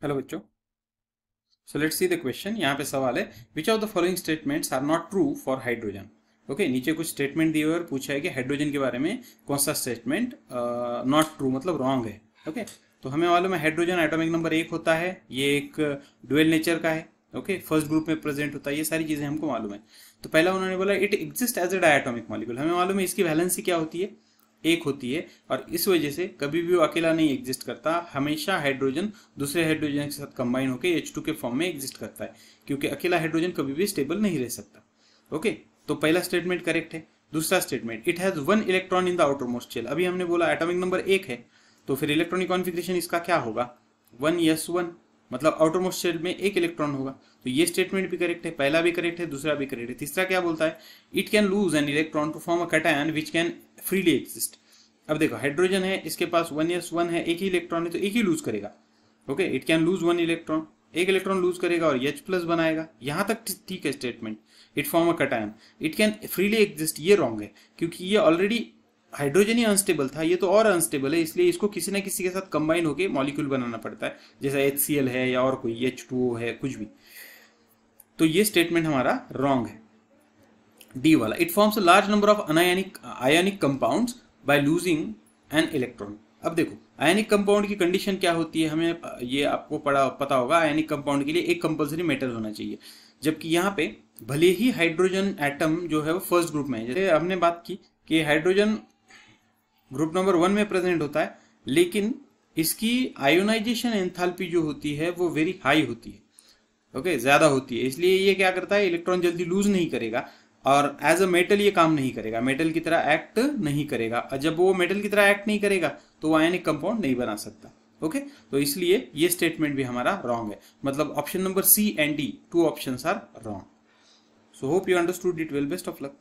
Hello बच्चों, so let's see the question. यहाँ पे सवाल है, which of the following statements are not true for hydrogen. Okay, नीचे कुछ स्टेटमेंट दिए हुए और पूछा है कि हाइड्रोजन के बारे में कौन सा स्टेटमेंट नॉट ट्रू मतलब रॉन्ग है। ओके, तो हमें मालूम है हाइड्रोजन एटॉमिक नंबर 1 होता है, ये एक डुअल नेचर का है। ओके, फर्स्ट ग्रुप में प्रेजेंट होता है, ये सारी चीजें हमको मालूम है। तो पहला उन्होंने बोला it exist as a diatomic molecule, हमें मालूम है इसकी वैलेंसी क्या होती है, एक होती है, और इस वजह से कभी भी वो अकेला नहीं एग्जिस्ट करता, हमेशा हाइड्रोजन दूसरे हाइड्रोजन के साथ कंबाइन होकर H2 के फॉर्म में एग्जिस्ट करता है, क्योंकि अकेला हाइड्रोजन कभी भी स्टेबल नहीं रह सकता। ओके, तो पहला स्टेटमेंट करेक्ट है। दूसरा statement, it has 1 electron in the outermost shell, अभी हमने बोला एटॉमिक नंबर 1 है, तो फिर इलेक्ट्रॉनिक कॉन्फिगरेशन इसका क्या होगा, 1s1, मतलब आउटर मोस्ट शेल में 1 इलेक्ट्रॉन होगा। तो ये स्टेटमेंट भी करेक्ट है, पहला भी करेक्ट है, दूसरा भी करेक्ट है। तीसरा क्या बोलता है, it can lose an electron to form a cation which can freely exist. अब देखो हाइड्रोजन है, इसके पास 1s1 है, एक ही इलेक्ट्रॉन है, तो एक ही लूज करेगा। Okay, it can loose 1 electron, एक इलेक्ट्रॉन लूज करेगा और H प्लस बनाएगा, यहां तक ठीक है statement. It form a cation, it can freely exist, ये रॉन्ग है, क्योंकि ये ऑलरेडी हाइड्रोजन ही अनस्टेबल था, ये तो और अनस्टेबल है, इसलिए इसको किसी ना किसी के साथ कंबाइन होकर मॉलिक्यूल बनाना पड़ता है, जैसा HCl है या और कोई H2O है, कुछ भी। तो ये स्टेटमेंट हमारा रॉन्ग है, डी वाला। It forms a large number of ionic compounds by losing an electron. अब देखो आयनिक कंपाउंड की कंडीशन क्या होती है, हमें ये आपको पता होगा, आयनिक कंपाउंड के लिए एक कंपल्सरी मेटल होना चाहिए, जबकि यहाँ पे भले ही हाइड्रोजन एटम जो है वो फर्स्ट ग्रुप में है, जैसे हमने बात की कि हाइड्रोजन ग्रुप नंबर 1 में प्रेजेंट होता है, लेकिन इसकी आयोनाइजेशन एंथैल्पी जो होती है वो वेरी हाई होती है। ओके, ज्यादा होती है, इसलिए ये क्या करता है, इलेक्ट्रॉन जल्दी लूज नहीं करेगा, और एज अ मेटल ये काम नहीं करेगा, मेटल की तरह एक्ट नहीं करेगा। और जब वो मेटल की तरह एक्ट नहीं करेगा तो वो आयनिक कंपाउंड नहीं बना सकता। ओके, तो इसलिए ये स्टेटमेंट भी हमारा रॉन्ग है, मतलब option number C and D, 2 options are wrong. So hope you understood it well, best of luck.